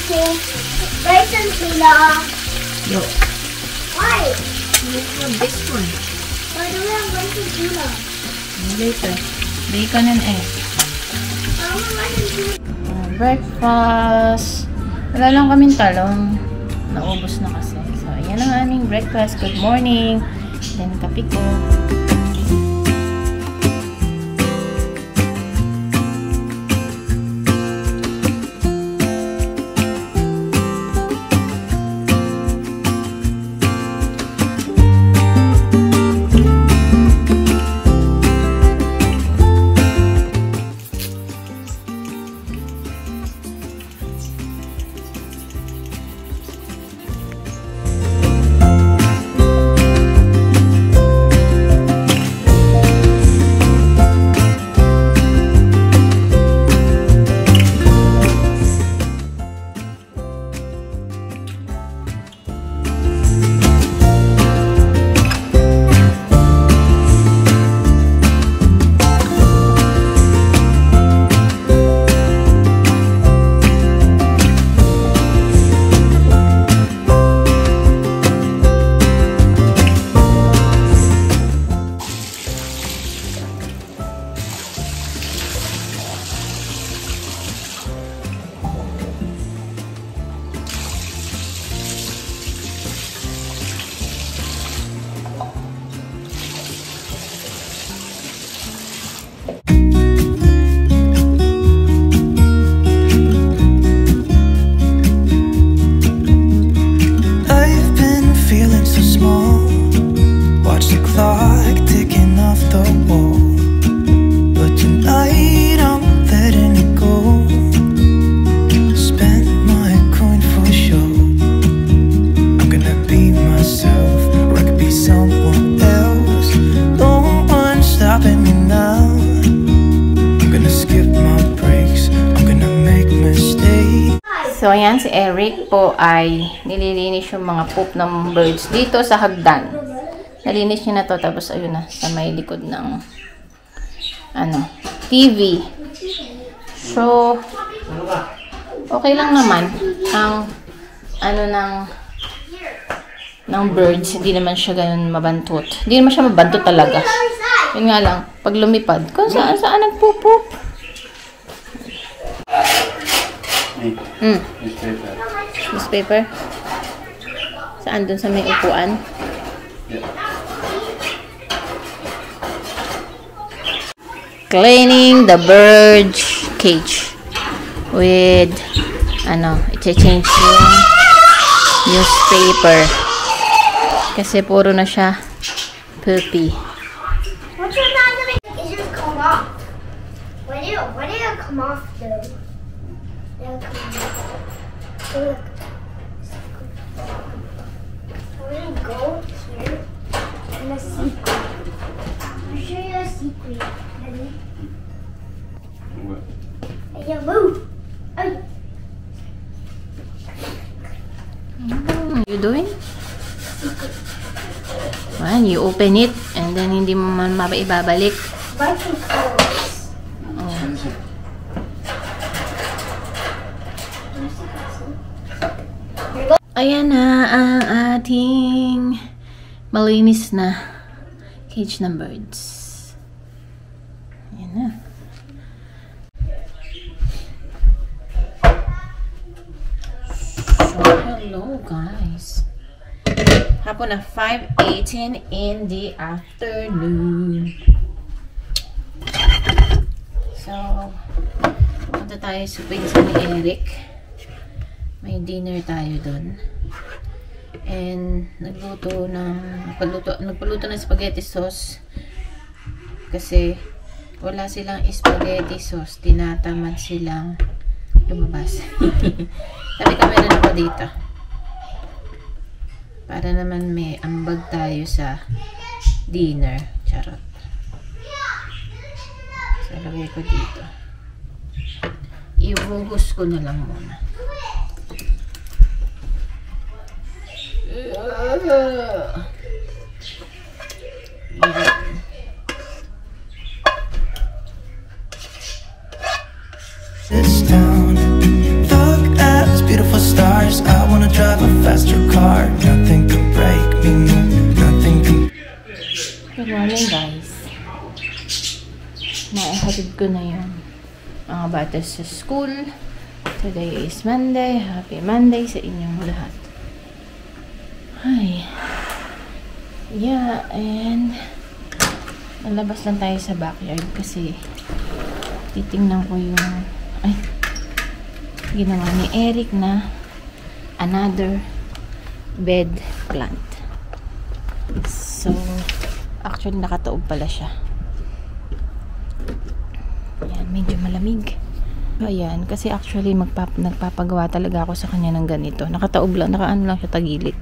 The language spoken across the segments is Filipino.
eating rice and tuna. No. Why? You have this one. Why do we have rice and tuna? Later. Bacon and egg. I want rice and tuna. Breakfast. Wala lang kaming talong. Naubos na kasi. So, ayan ang aming breakfast. Good morning. Then, kape ko. So, ayan, si Eric po ay nililinis yung mga poop ng birds dito sa hagdan. Nalinis niya na to, tapos ayun na, sa may likod ng TV. So, okay lang naman ang ng birds. Hindi naman siya ganun mabantot. Hindi naman siya mabantot talaga. Yun nga lang, pag lumipad, kung saan nagpo-poop. Newspaper. Saan? Dun sa may upuan? Yeah. Cleaning the bird cage with i-change yung newspaper kasi puro na siya poopy. What's your not doing? It just come off. When did it come off though? It'll come off. Look. I'm gonna go here in a secret. I'll show you a secret. Ready? What? Yeah, move. Ay. You doing? Well, you open it and then hindi mo man maibabalik. Viking colors. Ayan na ang ating malinis na cage ng birds. Ayan na. So, hello guys. Hapon na 5:18 in the afternoon. So, punta tayo sa pinsan ni Eric. May dinner tayo doon. And nagluto ng spaghetti sauce. Kasi wala silang spaghetti sauce. Tinatamad silang lumabas. Sabi ko meron ako dito. Para naman may ambag tayo sa dinner. Charot. So, lagay ko dito. Ibuhos ko na lang muna. This town, look at this beautiful lost your car, nothing could break me, no, nothing can. Good morning, guys. Naihatid ko na yung mga bata sa school. Today is Monday. Happy Monday sa inyong lahat. Hi. Yeah, and nalabas lang tayo sa backyard kasi titingnan ko yung ginawa ni Eric na another bed plant. So, actually nakataob pala siya. Ayan, medyo malamig. Ayan, kasi actually nagpapagawa talaga ako sa kanya ng ganito. Nakataob lang, nakaano lang siya tagilid.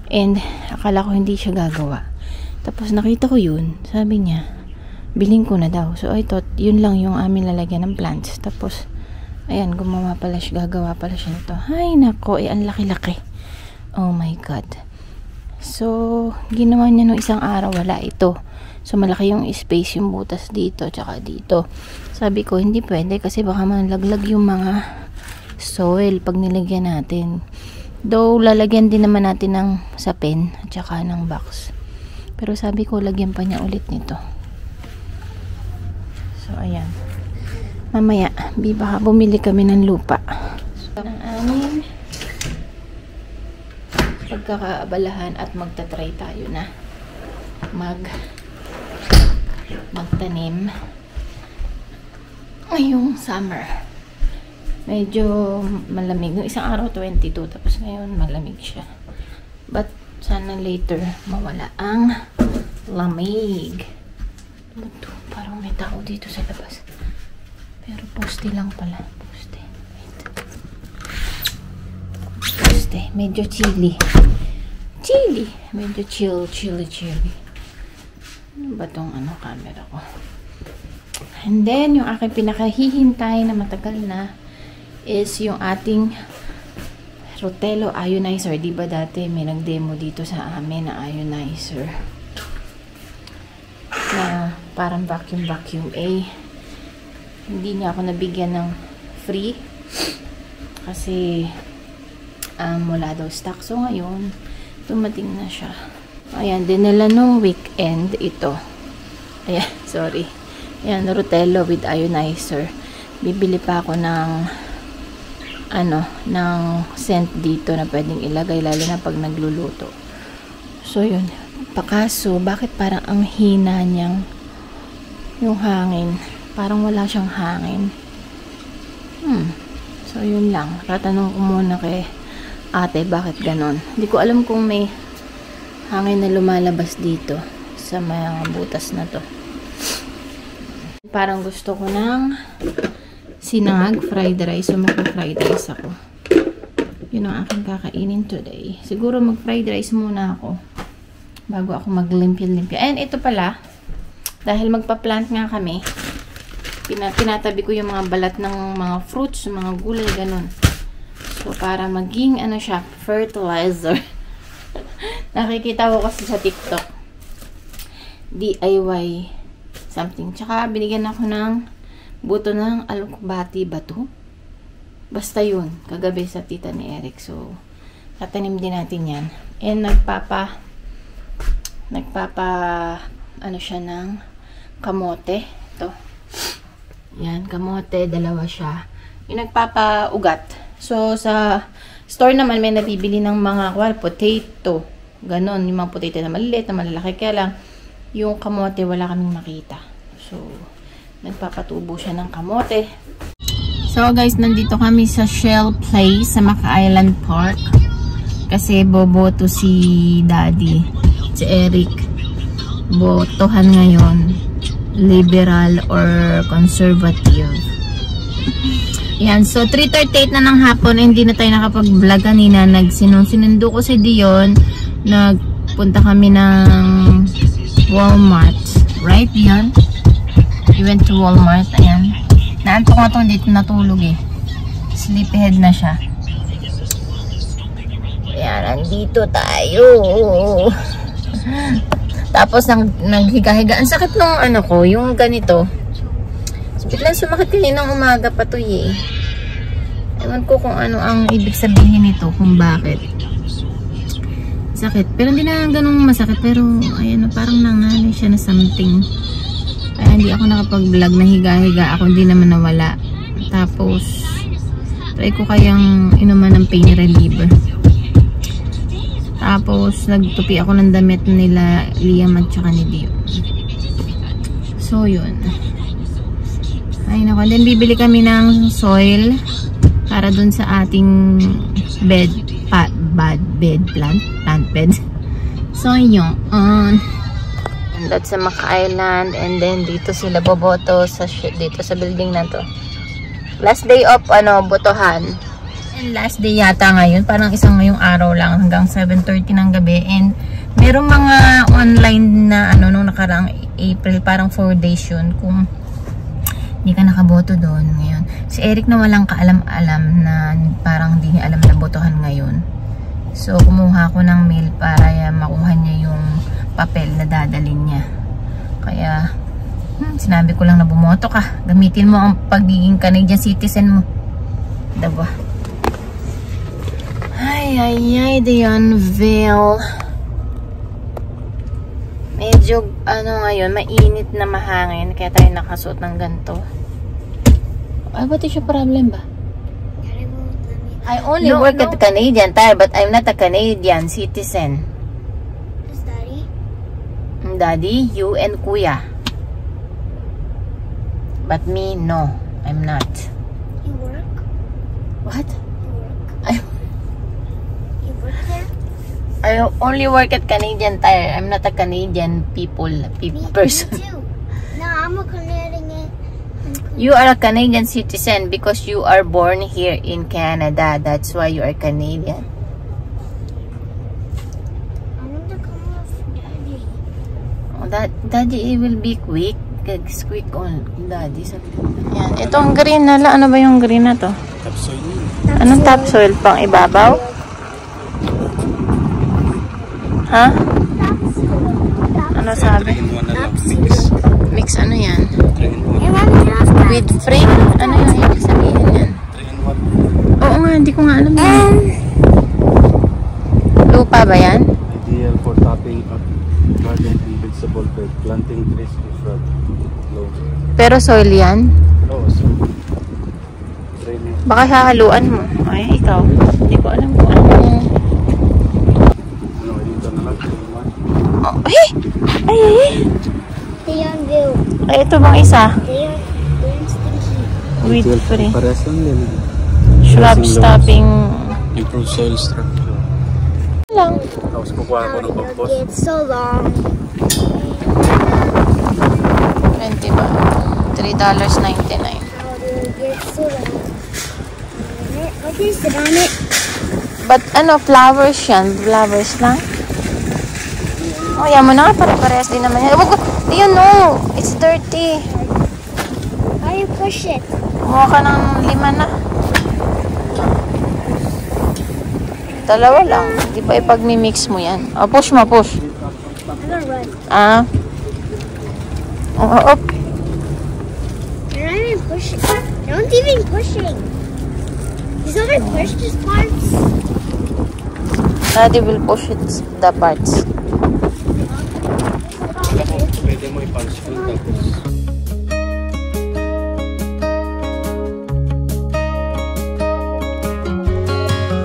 And akala ko hindi siya gagawa. Tapos nakita ko yun, sabi niya, biling ko na daw. So I thought, yun lang yung amin lalagyan ng plants. Tapos, ayan, gumawa pala siya, gagawa pala siya nito. Ay, nako, ang laki-laki. Oh my God. So, ginawa niya nung isang araw, wala ito. So, malaki yung space, yung butas dito, tsaka dito. Sabi ko, hindi pwede kasi baka malaglag yung mga soil pag nilagyan natin. Though, lalagyan din naman natin ng sapin, tsaka ng box. Pero sabi ko, lagyan pa niya ulit nito. So, ayan. Mamaya, baka bumili kami ng lupa. So, ang aming pagkakaabalahan at magta-try tayo na magtanim ngayong summer. Medyo malamig. Noong isang araw 22, tapos ngayon malamig siya. But sana later mawala ang lamig. Ito, parang may tao dito sa labas. Pero poste lang pala. Poste. Poste. Medyo chilly. Chilly. Medyo chilly. Ano ba tong camera ko? And then, yung aking pinakahihintay na matagal na is yung ating Rotelo ionizer. Diba dati may nag-demo dito sa amin na ionizer na parang vacuum. Hindi niya ako nabigyan ng free kasi wala daw stock. So ngayon dumating na siya. Ayan, dinala nung weekend ito. Ayan, sorry. Ayan, Rotelo with ionizer. Bibili pa ako ng ng scent dito na pwedeng ilagay lalo na pag nagluluto. So yun, pakaso bakit parang ang hina niyang yung hangin. Parang wala siyang hangin. So, yun lang. Tatanong ko muna kay ate bakit ganon. Hindi ko alam kung may hangin na lumalabas dito sa mga butas na to. Parang gusto ko ng sinangag fried rice. So, mag-fried rice ako. Yun ang aking kakainin today. Siguro mag-fried rice muna ako bago ako maglimpya-limpya. And ito pala, dahil magpa-plant nga kami, tinatabi ko yung mga balat ng mga fruits, mga gulay, ganun. So, para maging, siya, fertilizer. Nakikita ko kasi sa TikTok. DIY something. Tsaka, binigyan ako ng buto ng alukbati ba to? Basta yun. Kagabi sa tita ni Eric. So, tatanim din natin yan. And, siya ng kamote. Ito. Yan, kamote, dalawa siya. Yung nagpapaugat. So, sa store naman, may nabibili ng mga, potato. Ganon, yung mga potato na maliliit, na malalaki. Kaya lang, yung kamote, wala kaming makita. So, nagpapatubo siya ng kamote. So, guys, nandito kami sa Shell Place, sa Maka Island Park. Kasi, boboto si Daddy, si Eric. Botohan ngayon. Liberal or conservative. Yan. So, 3:38 na ng hapon. Hindi na tayo nakapag-vlog kanina. Sinundo ko si Dion. Nagpunta kami ng Walmart. Right, Dion? We went to Walmart. Ayan. Naantok nga ito. Dito natulog eh. Sleepyhead na siya. Ayan. Nandito tayo. Tapos, naghiga-higa. Ang sakit nung ko, yung ganito. So, biglang sumakit kaninang umaga pa to eh. Ewan ko kung ano ang ibig sabihin nito, kung bakit. sakit. Pero hindi na ganun masakit. Pero, ayan, parang nanganay siya na something. Kaya hindi ako nakapag-vlog na higa-higa ako. Hindi naman nawala. Tapos, try ko kayang inuman ng pain reliever. Tapos, nagtupi ako ng damit nila Liam at saka ni Dio. So, yun. Ay, nako. Then, bibili kami ng soil para dun sa ating bed plant bed. So, yun. That's sa Mac Island. And then, dito sila boboto dito sa building na to. Last day of, botohan. And last day yata ngayon, parang isang ngayong araw lang hanggang 7:30 ng gabi. And merong mga online na nung nakaraang April, parang 4 days yun kung hindi ka nakaboto doon ngayon. Si Eric na walang kaalam-alam na parang hindi niya alam na botohan ngayon. So kumuha ako ng mail para makuha niya yung papel na dadalhin niya. Kaya sinabi ko lang na bumoto ka. Gamitin mo ang pagiging Canadian citizen mo. Diba? Ay, Dionville. Medyo, ngayon, mainit na mahangin. Kaya tayo nakasuot ng ganito. Ay, ba't siya problem ba? I only work at the Canadian Tire, but I'm not a Canadian citizen. Is Daddy? Daddy, you and Kuya. But me, no. I'm not. You work? What? You work there? I only work at Canadian Tire. I'm not a Canadian person. Me too. No, I'm a Canadian. You are a Canadian citizen because you are born here in Canada. That's why you are Canadian. I want to come with Daddy. Oh, Daddy will be quick. Quick on Daddy. Yan. Itong green nala. Ano ba yung green na to? Topsoil. Anong topsoil? Pang ibabaw? Ha? Ano sabi? Mix ano yan? With frame? Ano yung ibig sabihin yan? Oo nga, hindi ko nga alam yan. Lupa ba yan? Ideal for topping up garden and vegetable bed. Planting trees in front. Low. Pero soil yan? Oh, so drainage. Baka hahaluan mo. Ay, ikaw. Hindi ko alam kung ano. Dito na lang. Oh, ay! Ay! Dionville. Ay, ito bang isa? Dion Stinky. Weed free. Pares lang din. Shrub stopping. Improve soil structure. Lang. Tapos kukuha ko ng compost. It's so long. 20 ba? $3.99. It's so long. What is it on it? But flowers yan. Flowers lang. Oh, yan mo na. Pare-parehas din naman yan. You know, it's dirty. How do you push it? Kumuha ka ng 5 na. 2 lang. Di ba ipag-mix mo yan? Oh, push mo, push. I'm gonna run. Oh. You're not even pushing. No one's even pushing. He's not even pushed his parts. Daddy will push it, the parts. Pwede mo i-punch ko tapos.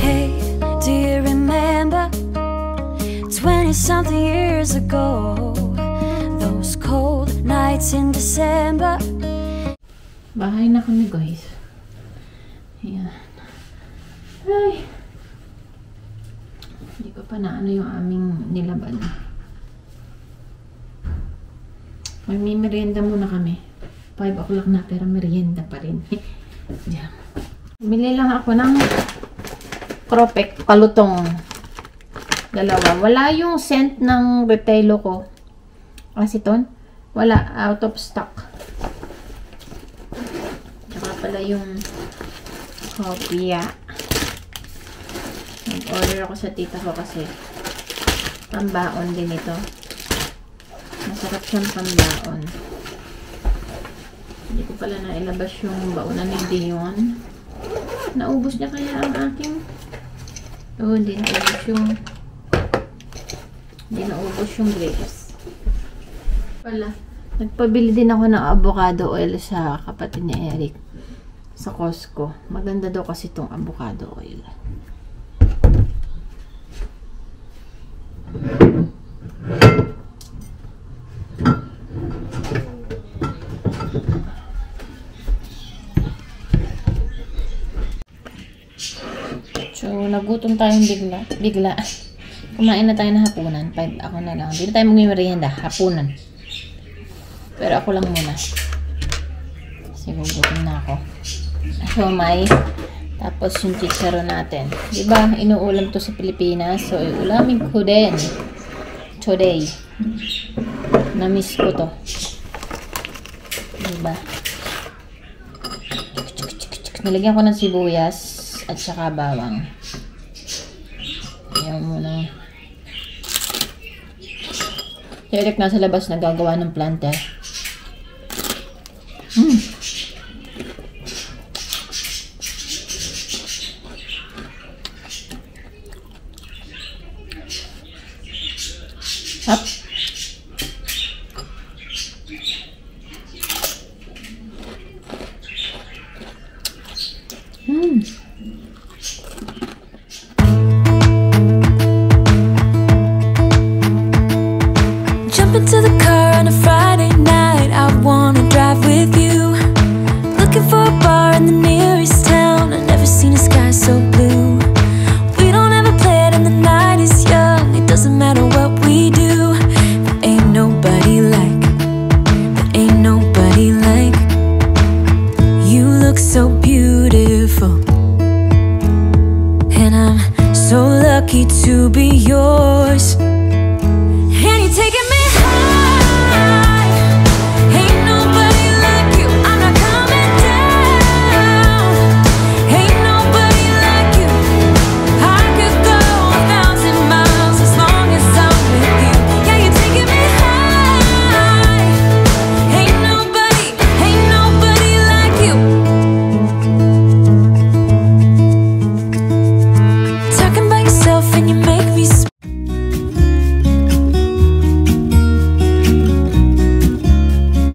Hey, do you remember 20-something years ago? Those cold nights in December. Bahay na kami, guys. Ayan. Ay. Hindi ko pa na yung aming nilaban. May merienda muna kami. 5 o'clock na pero merienda pa rin. Diyan. Bili lang ako ng Cropek palutong. 2. Wala yung scent ng Retailo ko. Aceton. Wala. Out of stock. Tsaka pala yung kopya. Nag-order ako sa tita ko kasi pambaon din ito. Masarap siyang pambaon. Hindi ko pala nailabas yung baunan ni Dion. Naubos niya kaya ang aking... Oo, hindi naubos yung Hindi naubos yung grapes. Wala. Nagpabili din ako ng avocado oil sa kapatid ni Eric. Sa Costco. Maganda daw kasi itong avocado oil. So, nagutom tayong bigla. Kumain na tayo ng hapunan. Ako na lang. Hindi na tayo mag-merienda. Hapunan. Pero ako lang muna. Kasi gugutom na ako. So, may tapos yung chicharon natin. Diba? Inuulam to sa Pilipinas. So, iulamin ko din. Today. Na-miss ko to. Diba? Nalagyan ko ng sibuyas at saka bawang. Ayan muna. Si Eric nasa labas nagagawa ng planter. Up. Jump into the car on a Friday night. I wanna drive with you. Looking for a bar in the nearest town. I've never seen a sky so blue. We don't ever play it and the night is young. It doesn't matter what we do. There ain't nobody like you. Look so beautiful, and I'm so lucky to be yours.